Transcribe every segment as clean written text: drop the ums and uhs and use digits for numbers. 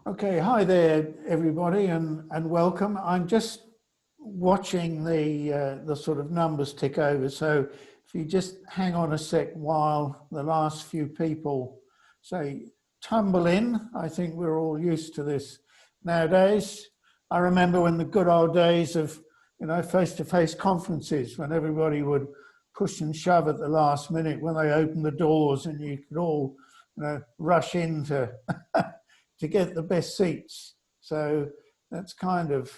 Okay, hi there, everybody, and welcome. I'm just watching the sort of numbers tick over. So if you just hang on a sec while the last few people say tumble in. I think we're all used to this nowadays. I remember when the good old days of face-to-face conferences, when everybody would push and shove at the last minute when they opened the doors, and you could all rush in to to get the best seats. So that's kind of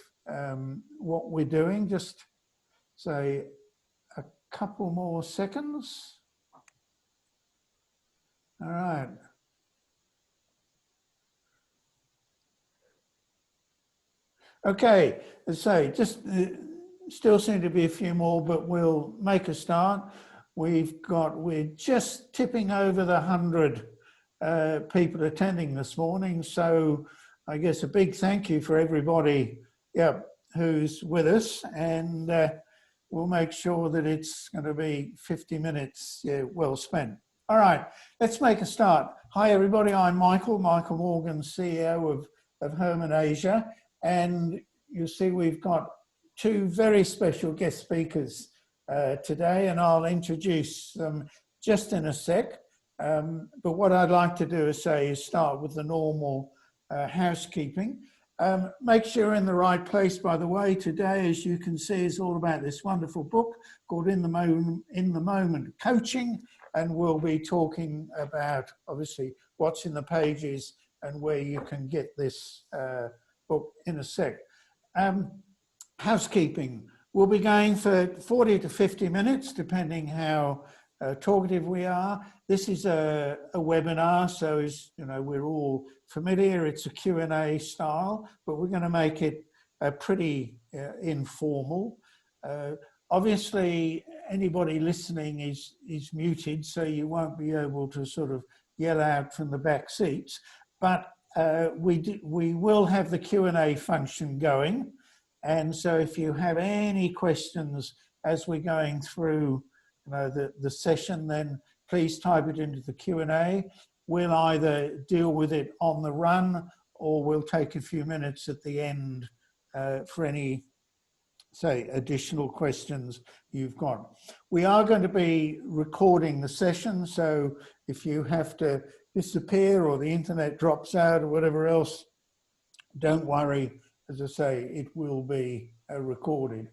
what we're doing. Just say a couple more seconds. All right. Okay, so just still seem to be a few more, but we'll make a start. We're just tipping over the 100 people attending this morning. So I guess a big thank you for everybody who's with us, and we'll make sure that it's going to be 50 minutes well spent. All right, let's make a start. Hi everybody, I'm Michael Morgan, CEO of Herman Asia, and you'll see we've got two very special guest speakers today, and I'll introduce them just in a sec. But what I'd like to do is start with the normal housekeeping. Make sure you're in the right place, by the way. Today, as you can see, is all about this wonderful book called In the Moment Coaching, and we'll be talking about, obviously, what's in the pages and where you can get this book in a sec. Housekeeping. We'll be going for 40 to 50 minutes, depending how talkative we are. This is a webinar, so as you know, we're all familiar. It's a Q&A style, but we're going to make it pretty informal. Obviously, anybody listening is muted, so you won't be able to sort of yell out from the back seats. But we will have the Q&A function going, and so if you have any questions as we're going through the session, then please type it into the Q&A. We'll either deal with it on the run, or we'll take a few minutes at the end for any, additional questions you've got. We are going to be recording the session, so if you have to disappear or the internet drops out or whatever else, don't worry. As I say, it will be recorded.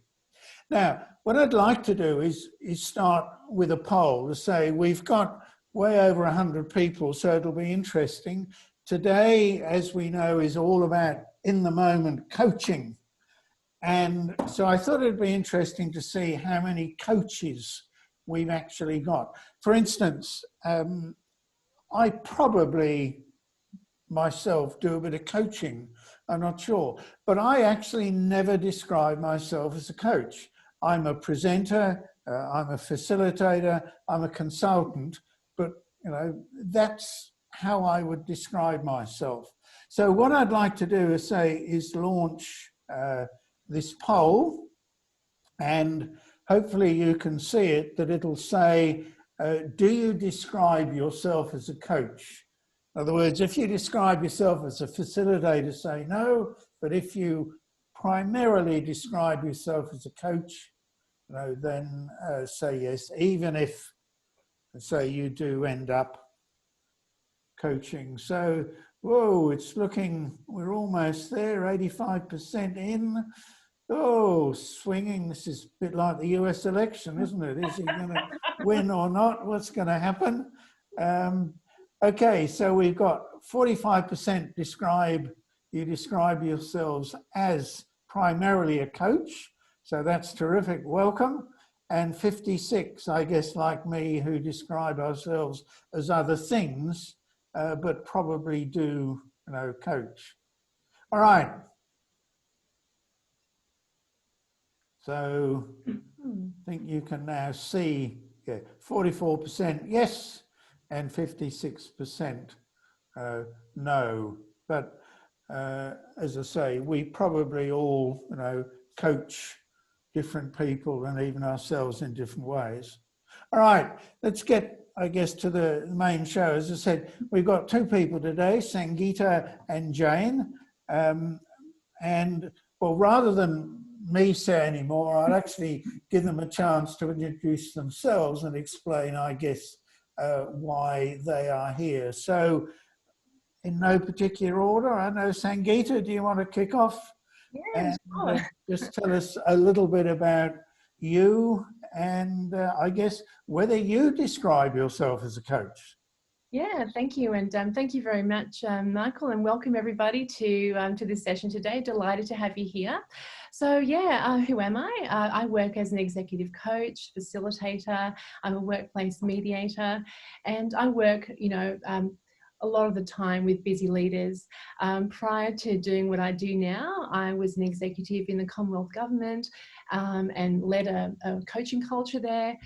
Now, what I'd like to do is start with a poll to say we've got way over 100 people, so it'll be interesting. Today, as we know, is all about in-the-moment coaching. And so I thought it'd be interesting to see how many coaches we've actually got. For instance, I probably myself do a bit of coaching, I'm not sure, but I actually never describe myself as a coach. I'm a presenter, I'm a facilitator, I'm a consultant, but that's how I would describe myself. So what I'd like to do is launch this poll, and hopefully you can see it, that it'll say, do you describe yourself as a coach? In other words, if you describe yourself as a facilitator, say no, but if you primarily describe yourself as a coach, then say yes, even if, say, you do end up coaching. So, whoa, it's looking, we're almost there, 85% in. Oh, swinging. This is a bit like the US election, isn't it? Is he going to win or not? What's going to happen? Okay, so we've got 45% you describe yourselves as primarily a coach. So that's terrific, welcome. And 56, I guess, like me, who describe ourselves as other things, but probably do, coach. All right. So I think you can now see, 44% yes, and 56% no. But as I say, we probably all, coach different people and even ourselves in different ways. All right, let's get I guess, to the main show. As I said, we've got two people today, Sangeeta and Jane. And, well, rather than me say any more, I'll actually give them a chance to introduce themselves and explain, I guess, why they are here. So, in no particular order, I know, Sangeeta, do you want to kick off? Yeah, And sure. just tell us a little bit about you and I guess whether you describe yourself as a coach. Yeah, thank you. And thank you very much, Michael, and welcome everybody to this session today. Delighted to have you here. So yeah, who am I? I work as an executive coach, facilitator. I'm a workplace mediator, and I work, a lot of the time with busy leaders. Prior to doing what I do now, I was an executive in the Commonwealth Government and led a coaching culture there.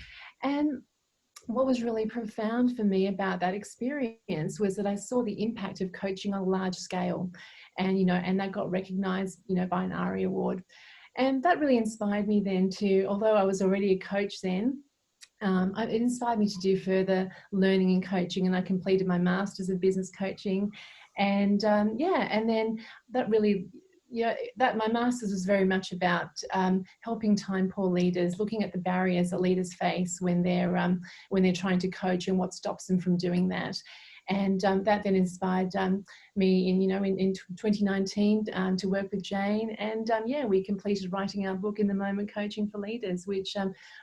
And what was really profound for me about that experience was that I saw the impact of coaching on a large scale, and that got recognized, by an ARI award. And that really inspired me then to, although I was already a coach then, it inspired me to do further learning in coaching, and I completed my Masters of Business Coaching. And and then that really, that my Masters was very much about helping time poor leaders, looking at the barriers that leaders face when they're trying to coach and what stops them from doing that. And that then inspired me in 2019 to work with Jane. And we completed writing our book, In the Moment, Coaching for Leaders, which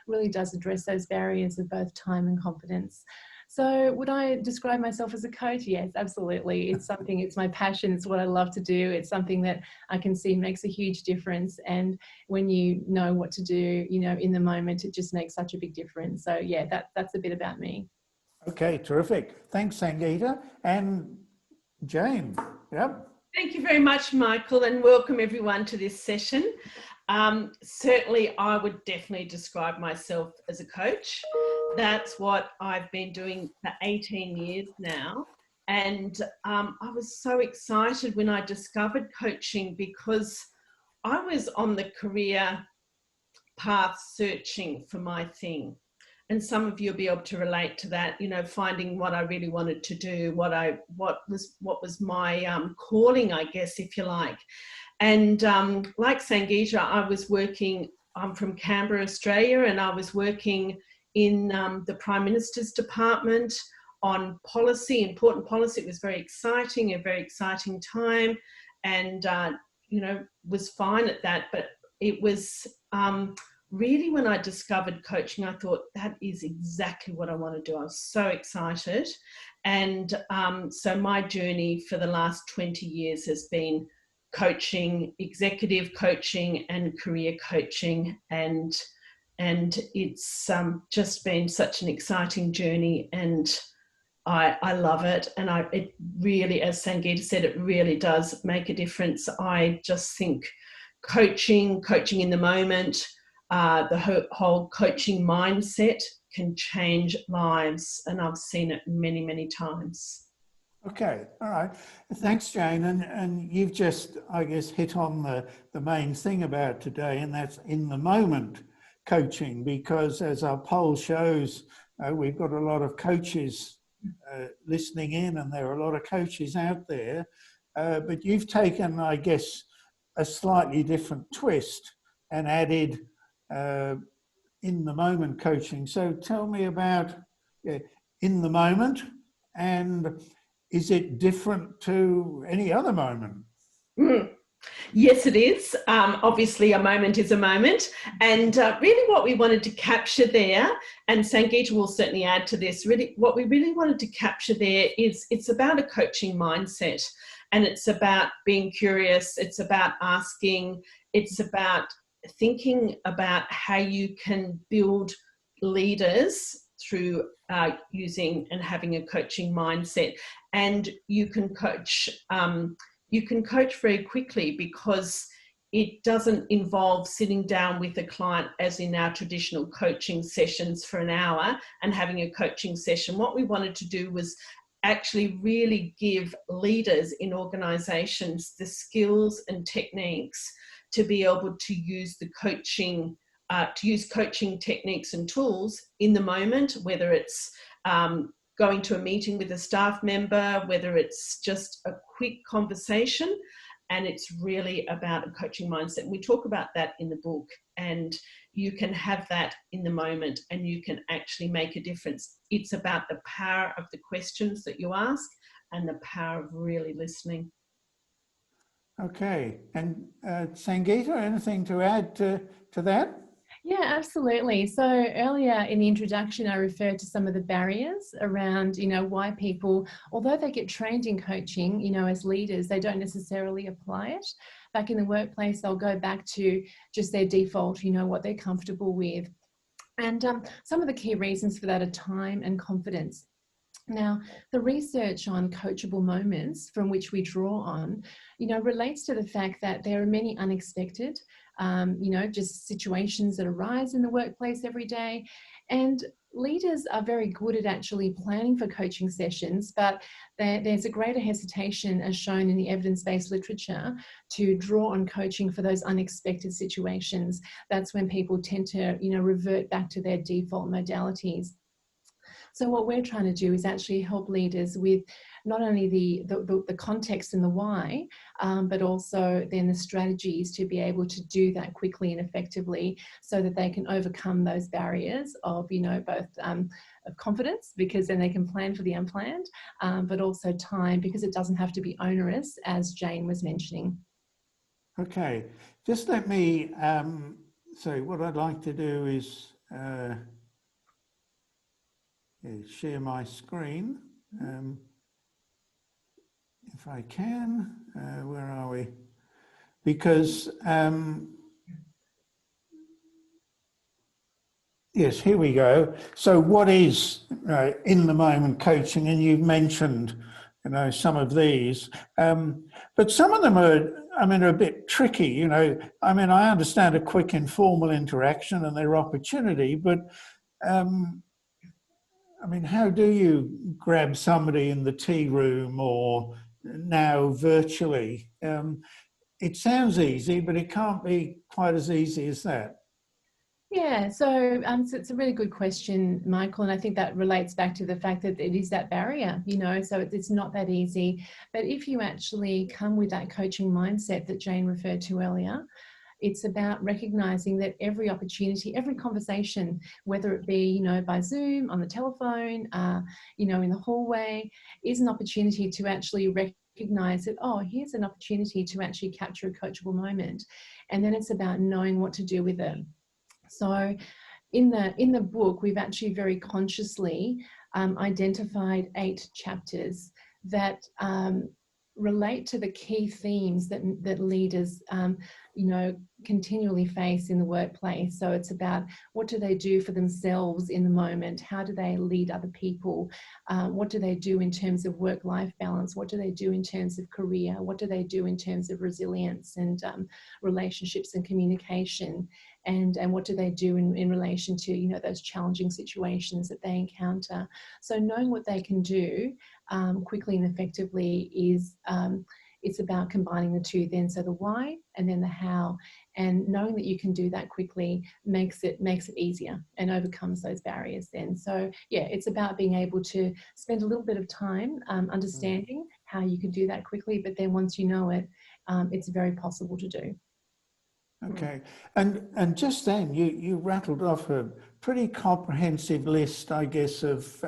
really does address those barriers of both time and confidence. So would I describe myself as a coach? Yes, absolutely. It's my passion. It's what I love to do. It's something that I can see makes a huge difference. And when you know what to do, in the moment, it just makes such a big difference. So yeah, that's a bit about me. Okay, terrific. Thanks, Sangeeta. And Jane, yep. Thank you very much, Michael, and welcome everyone to this session. Certainly, I would definitely describe myself as a coach. That's what I've been doing for 18 years now. And I was so excited when I discovered coaching because I was on the career path searching for my thing. And some of you will be able to relate to that, finding what I really wanted to do, what was my calling, I guess, if you like. And like Sangeeta, I'm from Canberra, Australia, and I was working in the Prime Minister's Department on policy, important policy. It was very exciting, a very exciting time, and, was fine at that. But it was really, when I discovered coaching, I thought that is exactly what I want to do. I was so excited. And so my journey for the last 20 years has been coaching, executive coaching and career coaching. And it's just been such an exciting journey, and I love it. And it really, as Sangeeta said, it really does make a difference. I just think coaching in the moment, the whole coaching mindset can change lives, and I've seen it many, many times. Okay, all right. Thanks, Jane. And you've just, I guess, hit on the main thing about today, and that's in the moment coaching, because as our poll shows, we've got a lot of coaches listening in, and there are a lot of coaches out there. But you've taken, I guess, a slightly different twist and added in the moment coaching. So tell me about in the moment, and is it different to any other moment? Yes, it is. Obviously, a moment is a moment. And really what we wanted to capture there, and Sangeeta will certainly add to this, really what we really wanted to capture there is it's about a coaching mindset, and it's about being curious, it's about asking, it's about thinking about how you can build leaders through using and having a coaching mindset. And you can coach very quickly, because it doesn't involve sitting down with a client as in our traditional coaching sessions for an hour and having a coaching session. What we wanted to do was actually really give leaders in organizations the skills and techniques to be able to use the coaching, coaching techniques and tools in the moment, whether it's going to a meeting with a staff member, whether it's just a quick conversation. And it's really about a coaching mindset. We talk about that in the book, and you can have that in the moment and you can actually make a difference. It's about the power of the questions that you ask and the power of really listening. Okay. And Sangeeta, anything to add to that? Yeah, absolutely. So earlier in the introduction, I referred to some of the barriers around, why people, although they get trained in coaching, as leaders, they don't necessarily apply it. Back in the workplace, they'll go back to just their default, what they're comfortable with. And some of the key reasons for that are time and confidence. Now, the research on coachable moments from which we draw on, relates to the fact that there are many unexpected, just situations that arise in the workplace every day. And leaders are very good at actually planning for coaching sessions, but there's a greater hesitation, as shown in the evidence-based literature, to draw on coaching for those unexpected situations. That's when people tend to, revert back to their default modalities. So what we're trying to do is actually help leaders with not only the context and the why, but also then the strategies to be able to do that quickly and effectively, so that they can overcome those barriers of, both of confidence, because then they can plan for the unplanned, but also time, because it doesn't have to be onerous, as Jane was mentioning. Okay, just let me, so what I'd like to do is share my screen, if I can. Where are we? Because, yes, here we go. So what is in the moment coaching? And you've mentioned, some of these, but some of them are, are a bit tricky, I understand a quick informal interaction and their opportunity, but how do you grab somebody in the tea room or now virtually? It sounds easy, but it can't be quite as easy as that. Yeah, so it's a really good question, Michael, and I think that relates back to the fact that it is that barrier, so it's not that easy. But if you actually come with that coaching mindset that Jane referred to earlier, it's about recognizing that every opportunity, every conversation, whether it be, by Zoom, on the telephone, in the hallway, is an opportunity to actually recognize that, oh, here's an opportunity to actually capture a coachable moment. And then it's about knowing what to do with it. So in the book, we've actually very consciously identified 8 chapters that relate to the key themes that leaders, continually face in the workplace. So it's about, what do they do for themselves in the moment? How do they lead other people? What do they do in terms of work-life balance? What do they do in terms of career? What do they do in terms of resilience and relationships and communication? And what do they do in relation to, those challenging situations that they encounter? So knowing what they can do quickly and effectively is, it's about combining the two then. So the why and then the how, and knowing that you can do that quickly makes it easier and overcomes those barriers then. So yeah, it's about being able to spend a little bit of time understanding how you can do that quickly, but then once you know it, it's very possible to do. Okay, and just then you rattled off a pretty comprehensive list, I guess, of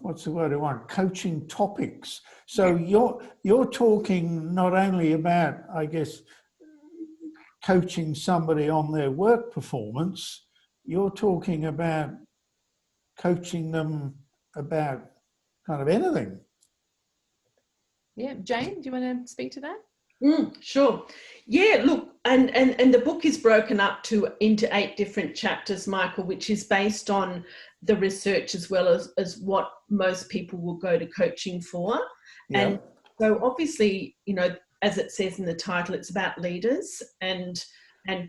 what's the word I want? Coaching topics. So you're talking not only about, I guess, coaching somebody on their work performance, you're talking about coaching them about kind of anything. Yeah, Jane, do you want to speak to that? Sure. Yeah, look, and the book is broken up into 8 different chapters, Michael, which is based on the research as well as what most people will go to coaching for. Yeah. And so obviously, as it says in the title, it's about leaders and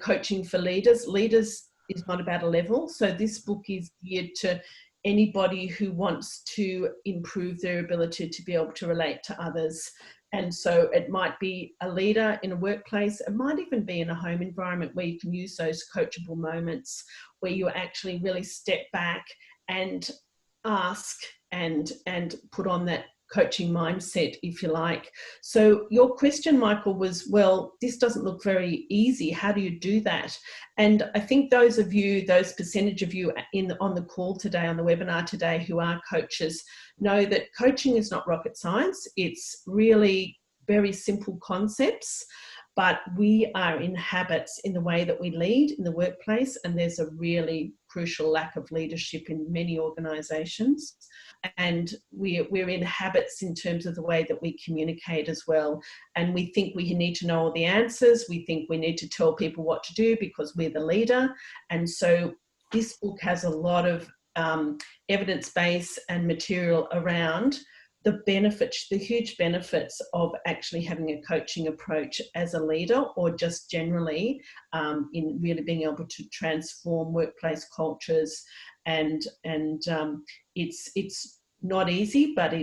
coaching for leaders. Leaders is not about a level. So this book is geared to anybody who wants to improve their ability to be able to relate to others. And so it might be a leader in a workplace. It might even be in a home environment where you can use those coachable moments where you actually really step back and ask and put on that coaching mindset, if you like. So your question, Michael, was, well, this doesn't look very easy. How do you do that? And I think those percentage of you on the call today, on the webinar today, who are coaches, know that coaching is not rocket science. It's really very simple concepts, but we are in habits in the way that we lead in the workplace, and there's a really crucial lack of leadership in many organisations. And we're in habits in terms of the way that we communicate as well. And we think we need to know all the answers. We think we need to tell people what to do because we're the leader. And so this book has a lot of evidence base and material around the benefits, the huge benefits of actually having a coaching approach as a leader, or just generally in really being able to transform workplace cultures. And it's not easy, but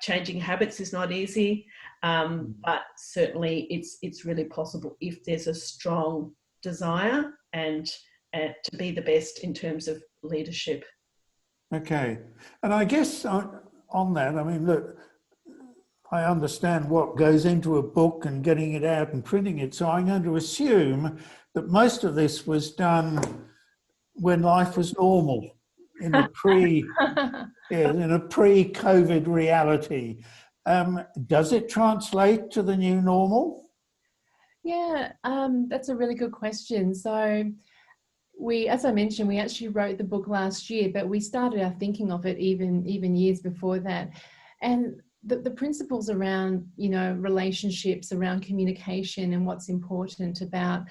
changing habits is not easy. But certainly it's really possible if there's a strong desire and to be the best in terms of leadership. Okay. And I guess on that, I mean, look, I understand what goes into a book and getting it out and printing it. So I'm going to assume that most of this was done when life was normal, in a pre-COVID reality. Does it translate to the new normal? Yeah, that's a really good question. So as I mentioned, we actually wrote the book last year, but we started our thinking of it even years before that. And the principles around, relationships, around communication, and what's important about,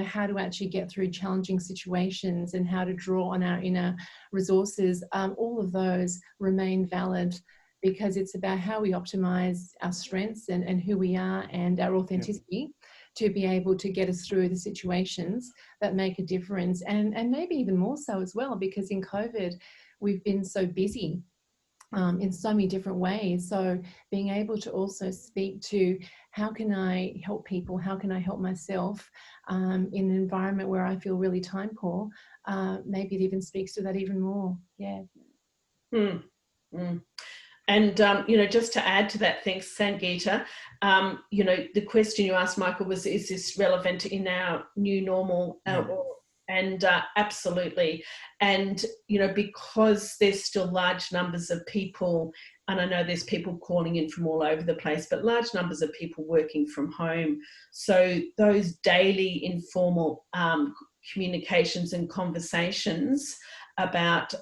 how to actually get through challenging situations and how to draw on our inner resources, all of those remain valid, because it's about how we optimize our strengths and who we are and our authenticity to be able to get us through the situations that make a difference. And maybe even more so as well, because in COVID, we've been so busy in so many different ways. So being able to also speak to how can I help people, how can I help myself in an environment where I feel really time poor, maybe it even speaks to that even more. Yeah. And, just to add to that, thanks, Sangeeta, the question you asked, Michael, was, is this relevant in our new normal? And absolutely. And, because there's still large numbers of people, and I know there's people calling in from all over the place, but large numbers of people working from home. So those daily informal communications and conversations about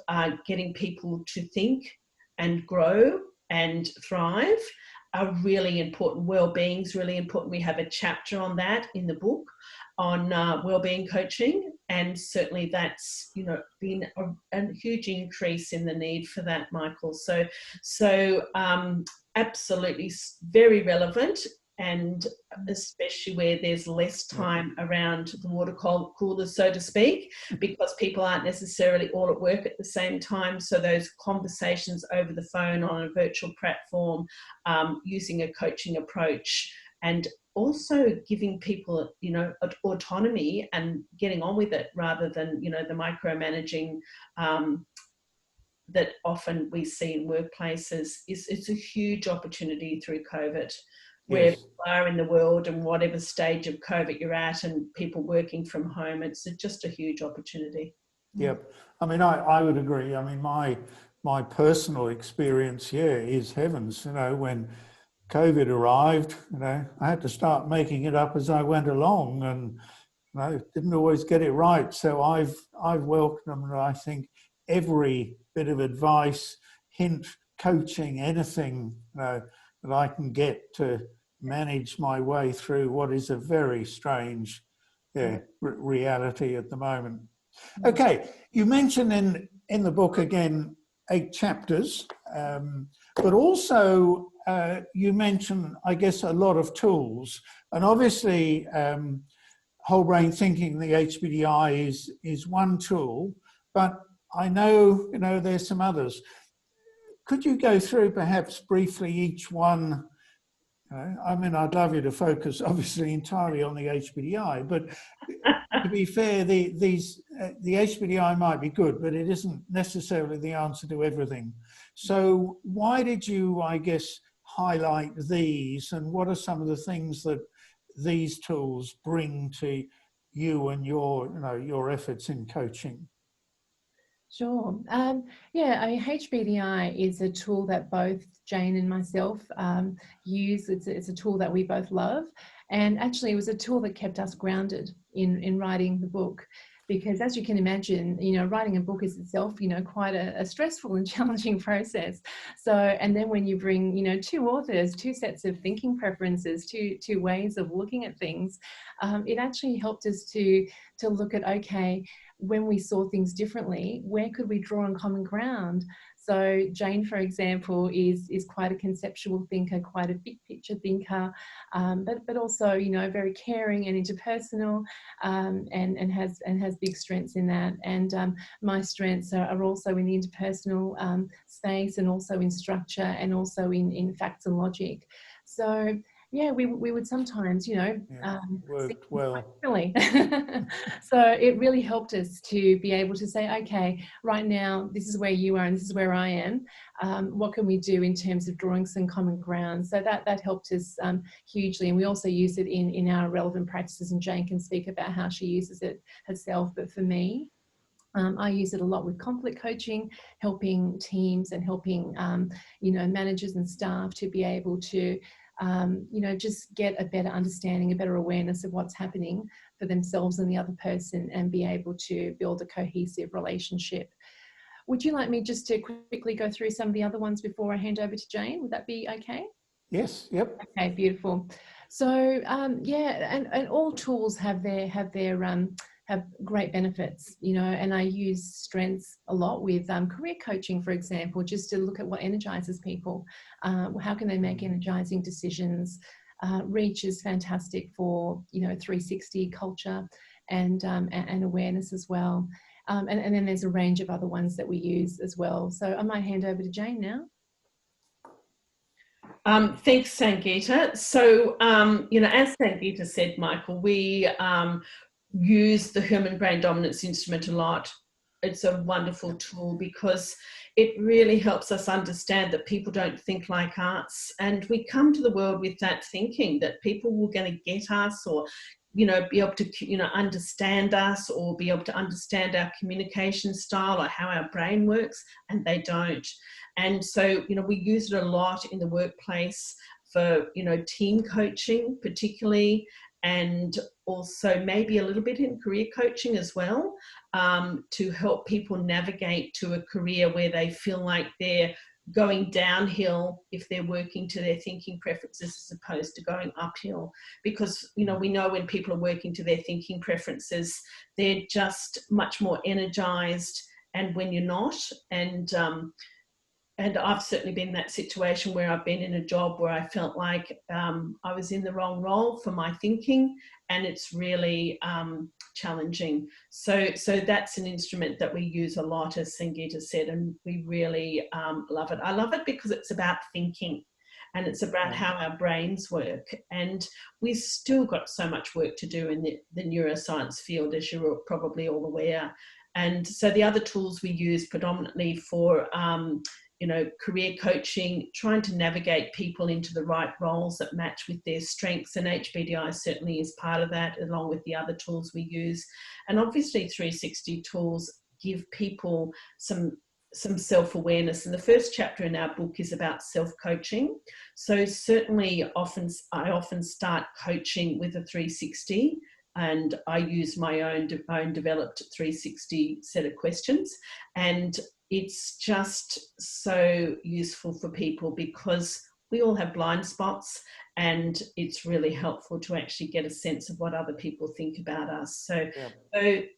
getting people to think and grow and thrive are really important. Wellbeing is really important. We have a chapter on that in the book on wellbeing coaching, and certainly that's been a huge increase in the need for that, Michael. So absolutely very relevant, and especially where there's less time around the water cooler, so to speak, because people aren't necessarily all at work at the same time. So those conversations over the phone on a virtual platform, using a coaching approach, and also giving people, autonomy and getting on with it rather than, the micromanaging that often we see in workplaces. It's a huge opportunity through COVID. Where you are in the world and whatever stage of COVID you're at, and people working from home, it's just a huge opportunity. Yep. I mean, I would agree. I mean, my personal experience here is heavens, when COVID arrived, I had to start making it up as I went along, and didn't always get it right. So I've welcomed, I think, every bit of advice, hint, coaching, anything that I can get to manage my way through what is a very strange reality at the moment. Okay, you mentioned in the book again 8 chapters, but also you mention, I guess, a lot of tools, and obviously whole brain thinking, the HBDI is one tool, but I know there's some others. Could you go through perhaps briefly each one? I mean, I'd love you to focus obviously entirely on the HBDI, but to be fair, these the HBDI might be good, but it isn't necessarily the answer to everything. So why did you, I guess, highlight these, and what are some of the things that these tools bring to you and your efforts in coaching? Sure. Yeah, I mean, HBDI is a tool that both Jane and myself use. It's a tool that we both love. And actually, it was a tool that kept us grounded in writing the book. Because as you can imagine, writing a book is itself, quite a stressful and challenging process. So, and then when you bring, two authors, two sets of thinking preferences, two ways of looking at things, it actually helped us to look at, okay, when we saw things differently, where could we draw on common ground? So Jane, for example, is quite a conceptual thinker, quite a big picture thinker, but also, very caring and interpersonal, and has big strengths in that. And my strengths are also in the interpersonal space, and also in structure, and also in facts and logic. So yeah, we would sometimes, Worked well. really. So it really helped us to be able to say, okay, right now, this is where you are and this is where I am. What can we do in terms of drawing some common ground? So that helped us hugely. And we also use it in our relevant practices, and Jane can speak about how she uses it herself. But for me, I use it a lot with conflict coaching, helping teams and helping, managers and staff to be able to, just get a better understanding, a better awareness of what's happening for themselves and the other person, and be able to build a cohesive relationship. Would you like me just to quickly go through some of the other ones before I hand over to Jane? Would that be okay? Yes, yep. Okay, beautiful. So and all tools have great benefits, and I use strengths a lot with career coaching, for example, just to look at what energizes people. How can they make energizing decisions? Reach is fantastic for 360 culture and awareness as well. And then there's a range of other ones that we use as well. So I might hand over to Jane now. Thanks, Sangeeta. So, as Sangeeta said, Michael, we use the Herman Brain Dominance Instrument a lot. It's a wonderful tool because it really helps us understand that people don't think like us, and we come to the world with that thinking that people were going to get us, or be able to understand us, or be able to understand our communication style or how our brain works, and they don't. And so we use it a lot in the workplace for team coaching particularly, and also maybe a little bit in career coaching as well, to help people navigate to a career where they feel like they're going downhill if they're working to their thinking preferences as opposed to going uphill. Because we know when people are working to their thinking preferences, they're just much more energized, and when you're not, and I've certainly been in that situation where I've been in a job where I felt like I was in the wrong role for my thinking, and it's really challenging. So that's an instrument that we use a lot, as Sangeeta said, and we really love it. I love it because it's about thinking, and it's about how our brains work. And we've still got so much work to do in the neuroscience field, as you're probably all aware. And so the other tools we use predominantly for career coaching, trying to navigate people into the right roles that match with their strengths, and HBDI certainly is part of that, along with the other tools we use. And obviously 360 tools give people some self-awareness, and the first chapter in our book is about self-coaching. So certainly I often start coaching with a 360, and I use my own developed 360 set of questions, and it's just so useful for people because we all have blind spots, and it's really helpful to actually get a sense of what other people think about us. So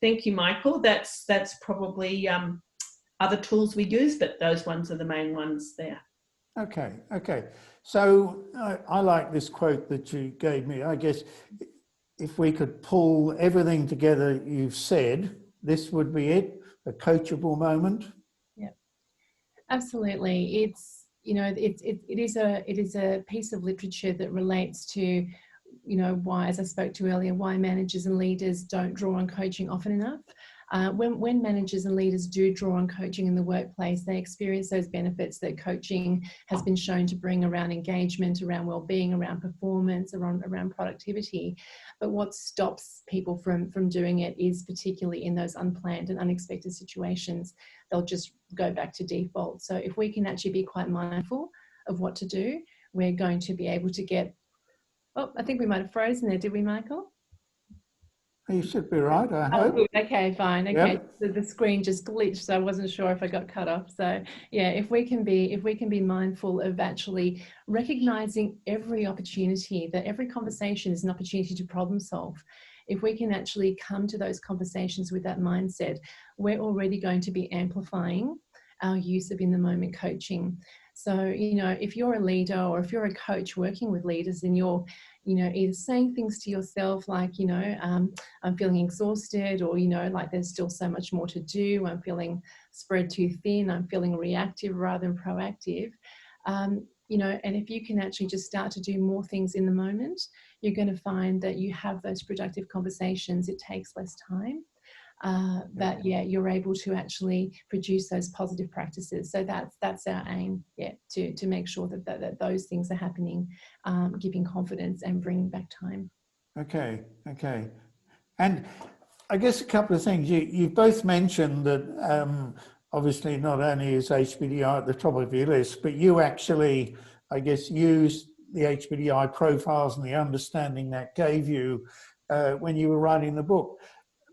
thank you, Michael. That's probably other tools we use, but those ones are the main ones there. Okay. So I like this quote that you gave me. I guess if we could pull everything together you've said, this would be it, a coachable moment. Yeah, absolutely. It's, it is a piece of literature that relates to, why, as I spoke to earlier, why managers and leaders don't draw on coaching often enough. When managers and leaders do draw on coaching in the workplace, they experience those benefits that coaching has been shown to bring around engagement, around well-being, around performance, around productivity. But what stops people from doing it is particularly in those unplanned and unexpected situations, they'll just go back to default. So if we can actually be quite mindful of what to do, we're going to be able to get, oh, I think we might have frozen there, did we, Michael? You should be right, I Oh, hope. good. Okay, fine. Okay, Yep. the screen just glitched, so I wasn't sure if I got cut off. So yeah, if we can be mindful of actually recognizing every opportunity, that every conversation is an opportunity to problem solve. If we can actually come to those conversations with that mindset, we're already going to be amplifying our use of in the moment coaching. So, you know, if you're a leader or if you're a coach working with leaders and you're, you know, either saying things to yourself like, you know, I'm feeling exhausted, or, you know, like there's still so much more to do, I'm feeling spread too thin, I'm feeling reactive rather than proactive, you know, and if you can actually just start to do more things in the moment, you're going to find that you have those productive conversations. It takes less time. That you're able to actually produce those positive practices. So that's our aim, to make sure that those things are happening, giving confidence and bringing back time. Okay. And I guess a couple of things. You've both mentioned that obviously not only is HBDI at the top of your list, but you actually, I guess, used the HBDI profiles and the understanding that gave you when you were writing the book.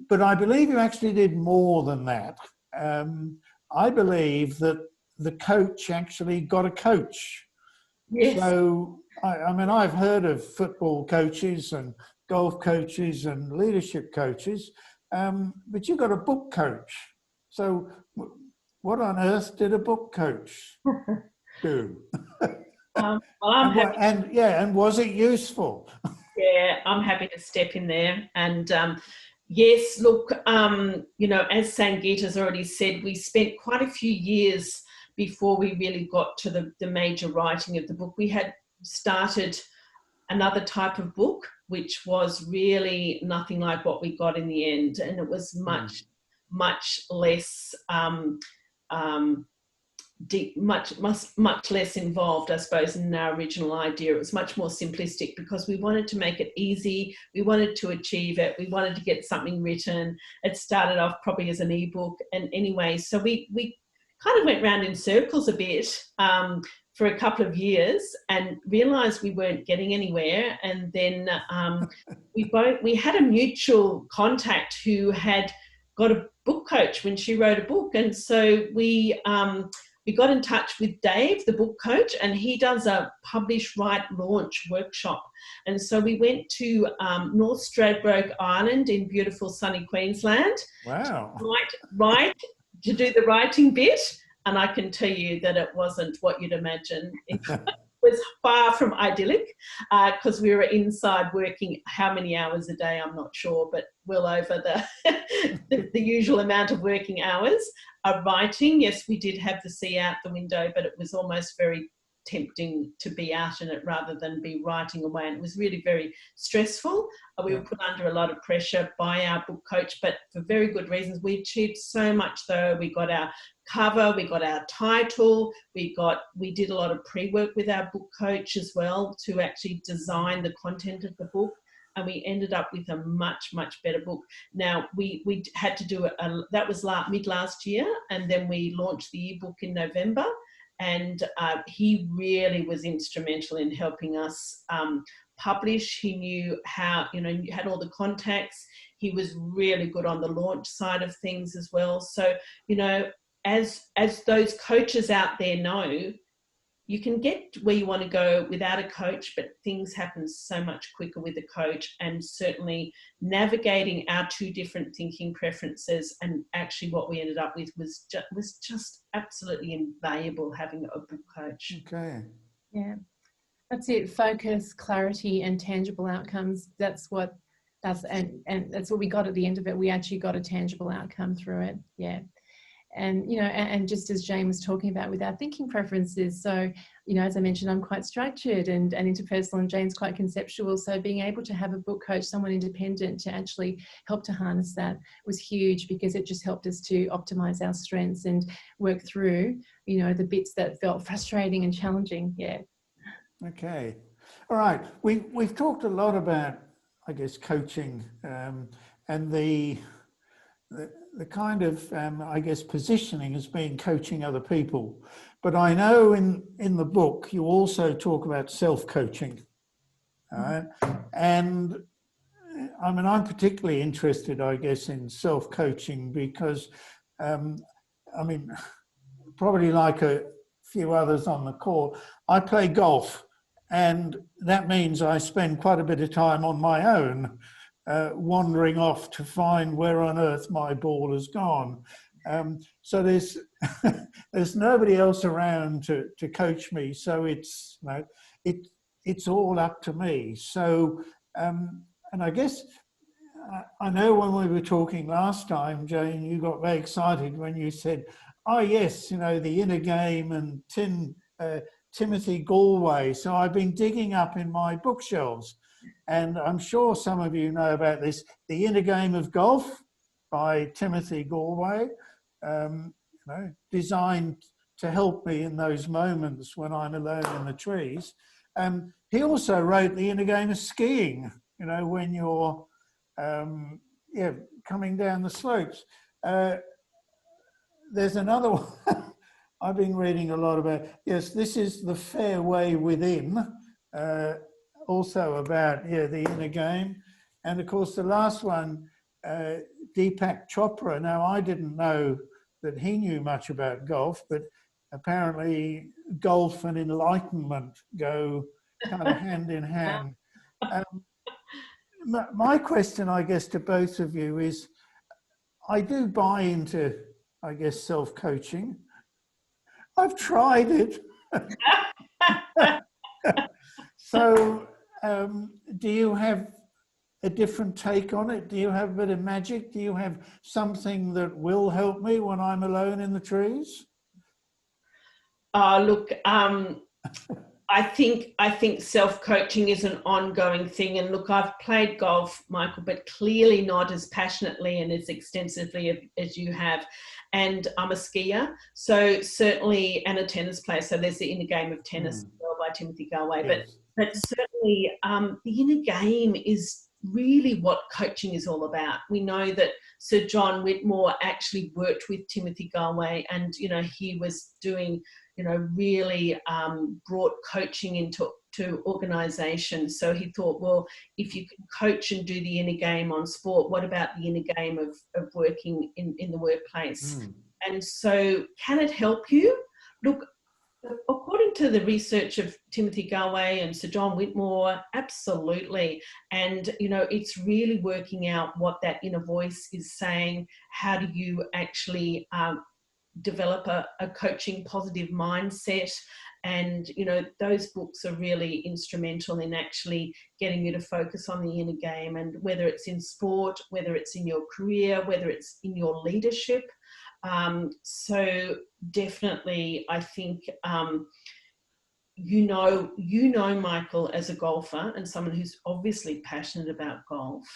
But I believe you actually did more than that. I believe that the coach actually got a coach. Yes. So, I mean, I've heard of football coaches and golf coaches and leadership coaches, but you got a book coach. So what on earth did a book coach do? Well, and was it useful? Yeah, I'm happy to step in there. And yes, look, you know, as Sangeeta's already said, we spent quite a few years before we really got to the major writing of the book. We had started another type of book, which was really nothing like what we got in the end. And it was much less deep, much less involved, I suppose, in our original idea. It was much more simplistic because we wanted to make it easy. We wanted to achieve it. We wanted to get something written. It started off probably as an ebook. And anyway, so we kind of went round in circles a bit for a couple of years and realised we weren't getting anywhere. And then we had a mutual contact who had got a book coach when she wrote a book. And so we got in touch with Dave, the book coach, and he does a publish, write, launch workshop. And so we went to North Stradbroke Island in beautiful sunny Queensland. Wow. To do the writing bit. And I can tell you that it wasn't what you'd imagine. It was far from idyllic because we were inside working how many hours a day, I'm not sure, but well over the usual amount of working hours. Writing, yes, we did have the sea out the window, but it was almost very tempting to be out in it rather than be writing away. And it was really very stressful. We were put under a lot of pressure by our book coach, but for very good reasons. We achieved so much though. We got our cover, we got our title, we did a lot of pre-work with our book coach as well to actually design the content of the book. And we ended up with a much better book. Now, we had to do that was mid last year, and then we launched the ebook in November. And he really was instrumental in helping us publish. He knew how, you had all the contacts. He was really good on the launch side of things as well. So, as those coaches out there know, you can get where you want to go without a coach, but things happen so much quicker with a coach. And certainly navigating our two different thinking preferences, and actually what we ended up with was just absolutely invaluable having a book coach. Okay. Yeah, that's it. Focus, clarity, and tangible outcomes. That's what we got at the end of it. We actually got a tangible outcome through it. Yeah. And, you know, and just as Jane was talking about with our thinking preferences, so, you know, as I mentioned, I'm quite structured and interpersonal, and Jane's quite conceptual. So being able to have a book coach, someone independent, to actually help to harness that was huge, because it just helped us to optimize our strengths and work through, you know, the bits that felt frustrating and challenging. Yeah. Okay. All right. We've talked a lot about, I guess, coaching and the kind of, I guess, positioning as being coaching other people. But I know in the book, you also talk about self-coaching. And I mean, I'm particularly interested, I guess, in self-coaching because, I mean, probably like a few others on the call, I play golf, and that means I spend quite a bit of time on my own, wandering off to find where on earth my ball has gone. So there's there's nobody else around to coach me. So it's, you know, it's all up to me. So and I guess I know when we were talking last time, Jane, you got very excited when you said, "Oh yes, you know, the inner game and Timothy Galway." So I've been digging up in my bookshelves. And I'm sure some of you know about this, The Inner Game of Golf by Timothy Galway, you know, designed to help me in those moments when I'm alone in the trees. He also wrote The Inner Game of Skiing, you know, when you're coming down the slopes. There's another one I've been reading a lot about. Yes, this is The Fairway Within. Also about the inner game. And of course the last one, Deepak Chopra. Now I didn't know that he knew much about golf, but apparently golf and enlightenment go kind of hand in hand. My question, I guess, to both of you is, I do buy into, I guess, self-coaching. I've tried it. So do you have a different take on it? Do you have a bit of magic? Do you have something that will help me when I'm alone in the trees? Look, I think self-coaching is an ongoing thing. And look, I've played golf, Michael, but clearly not as passionately and as extensively as you have. And I'm a skier, so certainly, and a tennis player. So there's the Inner Game of Tennis as well by Timothy Galway. Yes. But certainly the inner game is really what coaching is all about. We know that Sir John Whitmore actually worked with Timothy Galway, and, you know, he was doing, you know, really brought coaching into organisations. So he thought, well, if you can coach and do the inner game on sport, what about the inner game of working in the workplace? And so can it help you? Look, according to the research of Timothy Galway and Sir John Whitmore, absolutely. And, you know, it's really working out what that inner voice is saying. How do you actually develop a coaching positive mindset? And, you know, those books are really instrumental in actually getting you to focus on the inner game, and whether it's in sport, whether it's in your career, whether it's in your leadership. So definitely, I think, you know, Michael, as a golfer and someone who's obviously passionate about golf,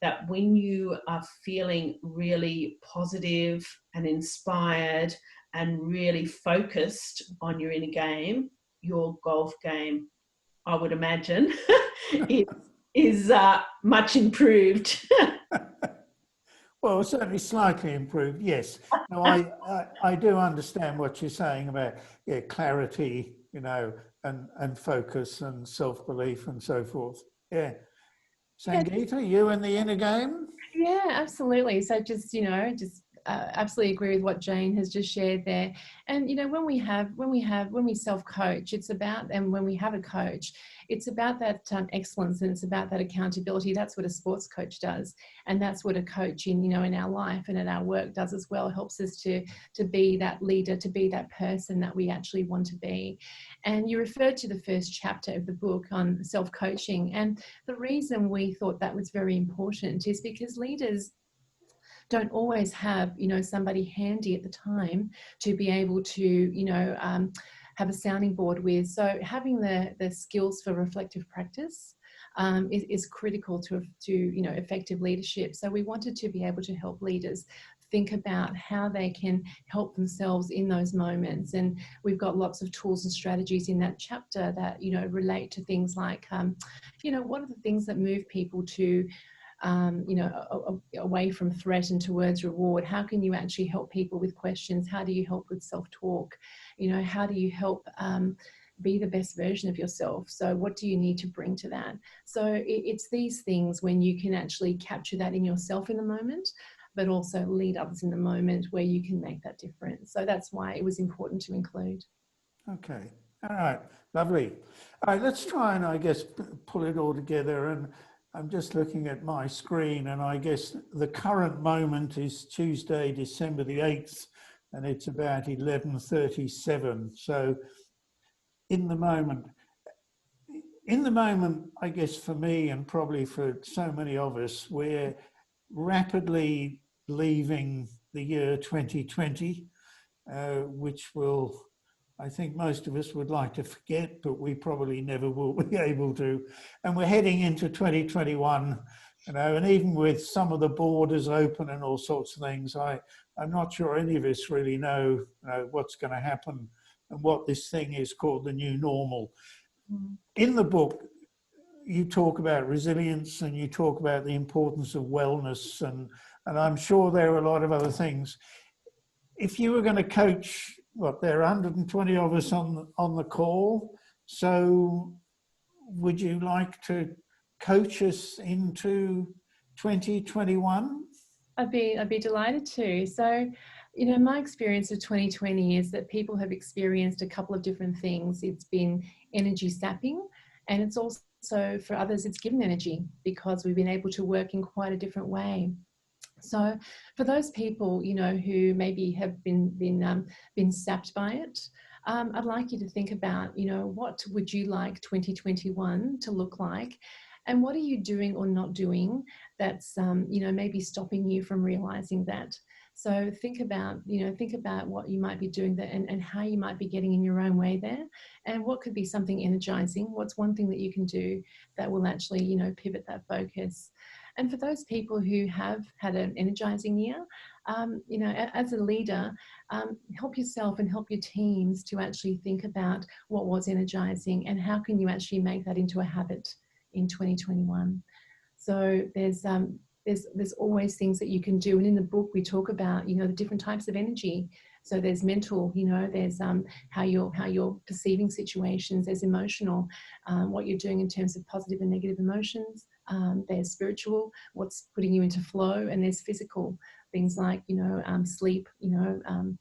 that when you are feeling really positive and inspired and really focused on your inner game, your golf game, I would imagine, is much improved. Well, certainly slightly improved, yes. No, I do understand what you're saying about clarity, you know, and focus and self-belief and so forth. Yeah. Sangeeta, you in the inner game? Yeah, absolutely. So just, you know, absolutely agree with what Jane has just shared there. And, you know, when we self-coach, it's about, and when we have a coach, it's about that excellence, and it's about that accountability. That's what a sports coach does. And that's what a coach in, you know, in our life and in our work does as well. It helps us to be that leader, to be that person that we actually want to be. And you referred to the first chapter of the book on self-coaching. And the reason we thought that was very important is because leaders don't always have, you know, somebody handy at the time to be able to, you know, have a sounding board with. So having the skills for reflective practice is critical to, you know, effective leadership. So we wanted to be able to help leaders think about how they can help themselves in those moments. And we've got lots of tools and strategies in that chapter that, you know, relate to things like, you know, what are the things that move people to, you know, away from threat and towards reward? How can you actually help people with questions? How do you help with self-talk? You know, how do you help be the best version of yourself? So what do you need to bring to that? So it's these things when you can actually capture that in yourself in the moment, but also lead others in the moment where you can make that difference. So that's why it was important to include. Okay. All right. Lovely. All right. Let's try and, I guess, pull it all together. And I'm just looking at my screen, and I guess the current moment is Tuesday, December the 8th, and it's about 11:37. So in the moment, I guess for me and probably for so many of us, we're rapidly leaving the year 2020, which will, I think most of us would like to forget, but we probably never will be able to. And we're heading into 2021, you know, and even with some of the borders open and all sorts of things, I'm not sure any of us really know what's going to happen and what this thing is called the new normal. In the book, you talk about resilience and you talk about the importance of wellness, and I'm sure there are a lot of other things. If you were going to coach, there are 120 of us on the call, so would you like to coach us into 2021? I'd be delighted to. So, you know, my experience of 2020 is that people have experienced a couple of different things. It's been energy sapping, and it's also, for others, it's given energy because we've been able to work in quite a different way. So for those people, you know, who maybe have been sapped by it, I'd like you to think about, you know, what would you like 2021 to look like? And what are you doing or not doing that's, you know, maybe stopping you from realizing that? So think about what you might be doing there and how you might be getting in your own way there, and what could be something energizing. What's one thing that you can do that will actually, you know, pivot that focus? And for those people who have had an energizing year, you know, as a leader, help yourself and help your teams to actually think about what was energizing and how can you actually make that into a habit in 2021. So there's always things that you can do. And in the book, we talk about, you know, the different types of energy. So there's mental, you know, there's how you're perceiving situations. There's emotional, what you're doing in terms of positive and negative emotions. There's spiritual, what's putting you into flow, and there's physical things like, you know, sleep, you know,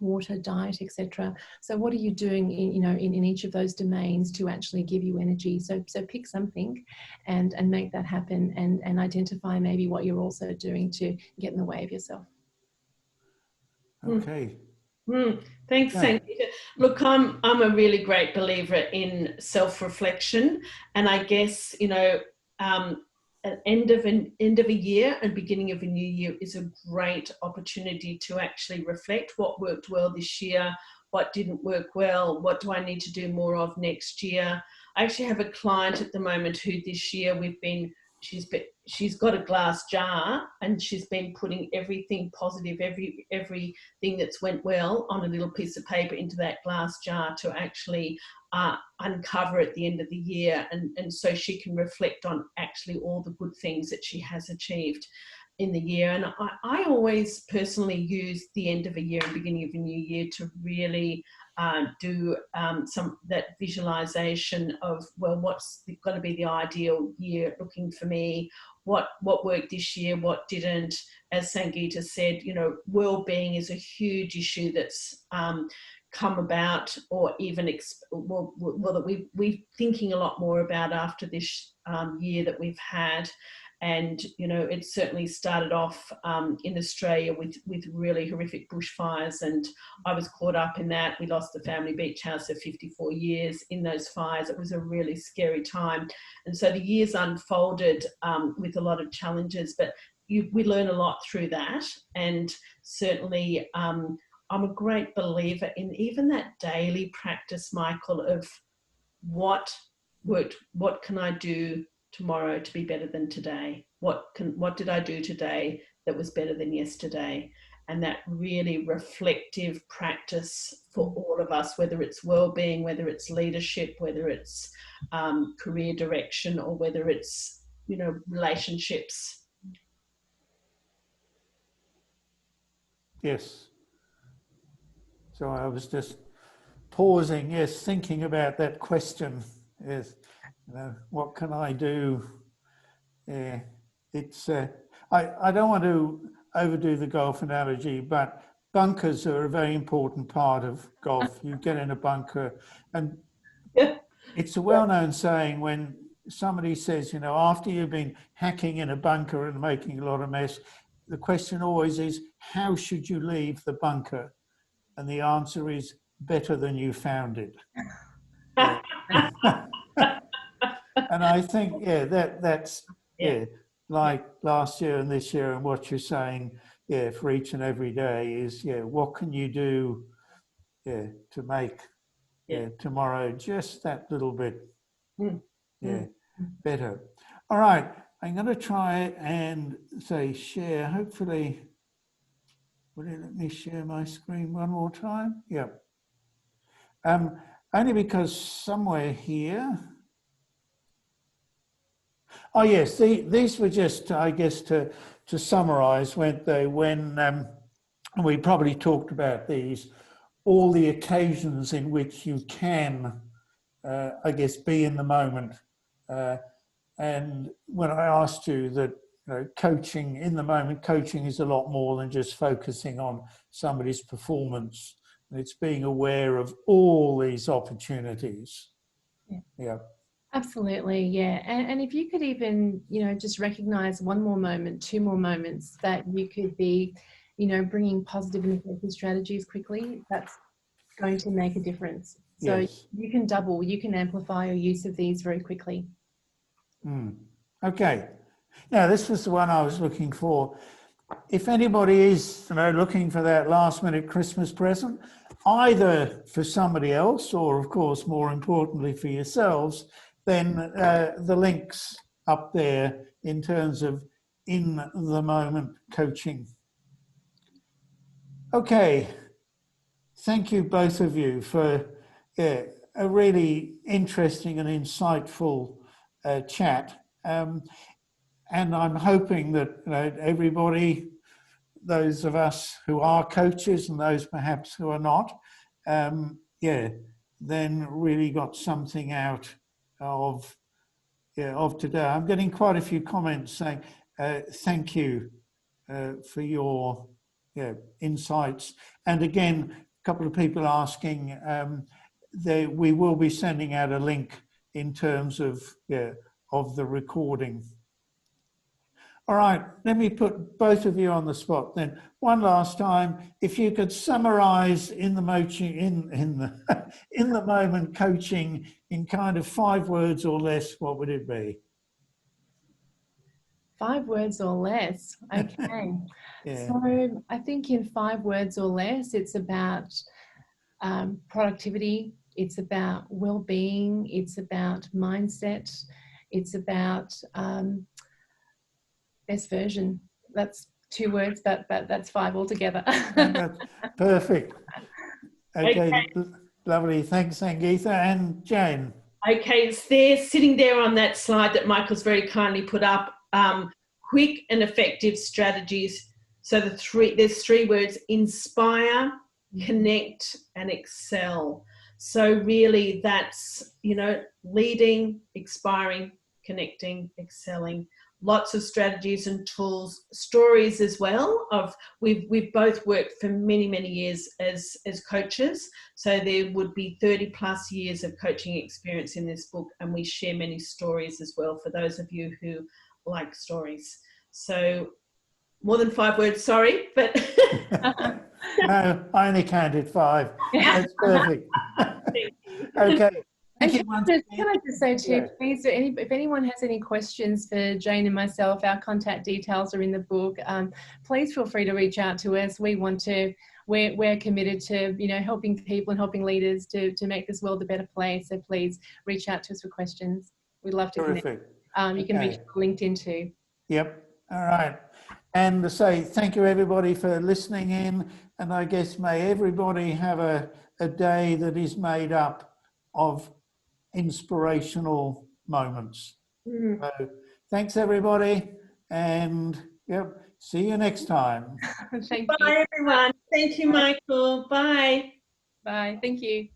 water, diet, etc. So what are you doing in, you know, in each of those domains to actually give you energy? So pick something and make that happen, and identify maybe what you're also doing to get in the way of yourself. Okay. Thanks, Sangeeta. Look, I'm a really great believer in self-reflection, and I guess, you know, at end of a year and beginning of a new year is a great opportunity to actually reflect what worked well this year, what didn't work well, what do I need to do more of next year. I actually have a client at the moment who this year she's got a glass jar, and she's been putting everything positive, everything that's went well on a little piece of paper into that glass jar to actually uncover at the end of the year, and so she can reflect on actually all the good things that she has achieved in the year. And I always personally use the end of a year and beginning of a new year to really do that visualization of, well, what's going to be the ideal year looking for me, what worked this year, what didn't. As Sangeeta said, you know, well-being is a huge issue that's come about, or even that we're thinking a lot more about after this year that we've had. And, you know, it certainly started off in Australia with really horrific bushfires, and I was caught up in that. We lost the family beach house of 54 years in those fires. It was a really scary time. And so the years unfolded with a lot of challenges, but we learn a lot through that. And certainly I'm a great believer in even that daily practice, Michael, of what can I do tomorrow to be better than today? What did I do today that was better than yesterday? And that really reflective practice for all of us, whether it's well-being, whether it's leadership, whether it's career direction, or whether it's, you know, relationships. Yes. So I was just pausing, yes, thinking about that question. Yes, you know, what can I do? Yeah, it's. I don't want to overdo the golf analogy, but bunkers are a very important part of golf. You get in a bunker, and it's a well-known saying when somebody says, you know, after you've been hacking in a bunker and making a lot of mess, the question always is, how should you leave the bunker? And the answer is, better than you found it. Yeah. And I think, yeah, that's like last year and this year, and what you're saying, yeah, for each and every day is, yeah, what can you do, yeah, to make tomorrow just that little bit, better. All right, I'm going to try and say share. Hopefully, will you let me share my screen one more time? Yeah. Only because somewhere here. Oh yes, these were just, I guess, to summarise, weren't they? When we probably talked about these, all the occasions in which you can, I guess, be in the moment. And when I asked you that, you know, coaching in the moment, coaching is a lot more than just focusing on somebody's performance. It's being aware of all these opportunities. Yeah. Absolutely, yeah. And if you could even, you know, just recognise one more moment, two more moments that you could be, you know, bringing positive and effective strategies quickly, that's going to make a difference. So yes. you can double, you can amplify your use of these very quickly. Okay. Now, this was the one I was looking for. If anybody is, you know, looking for that last minute Christmas present, either for somebody else or, of course, more importantly for yourselves, then the links up there in terms of in the moment coaching. Okay. Thank you, both of you, for a really interesting and insightful chat. And I'm hoping that, you know, everybody, those of us who are coaches and those perhaps who are not, then really got something out of today. I'm getting quite a few comments saying thank you for your insights. And again, a couple of people asking, we will be sending out a link in terms of the recording. All right, let me put both of you on the spot then. One last time, if you could summarise in the moment coaching in kind of 5 words or less, what would it be? 5 words or less. Okay. So I think in 5 words or less, it's about productivity, it's about well-being, it's about mindset, it's about best version. That's 2 words, but that's 5 altogether. That's perfect. Okay, lovely. Thanks, Sangeetha. And Jane. Okay, it's there, sitting there on that slide that Michael's very kindly put up. Quick and effective strategies. So there's 3 words: inspire, connect, and excel. So really, that's, you know, leading, inspiring, connecting, excelling. Lots of strategies and tools, stories as well. We've both worked for many years as coaches, so there would be 30+ years of coaching experience in this book, and we share many stories as well for those of you who like stories. So more than 5 words, sorry, but no, I only counted 5. That's perfect. Okay, Thank And you once can again. I just say too, Yeah. please, if anyone has any questions for Jane and myself, our contact details are in the book. Please feel free to reach out to us. We're committed to, you know, helping people and helping leaders to make this world a better place. So please reach out to us for questions. We'd love to connect. Terrific. You can reach Okay. out on LinkedIn too. Yep. All right. And to say thank you everybody for listening in, and I guess may everybody have a day that is made up of inspirational moments. So thanks everybody, and yep, see you next time. Thank Bye, you. everyone. Thank you, Michael. Bye. Bye. Thank you.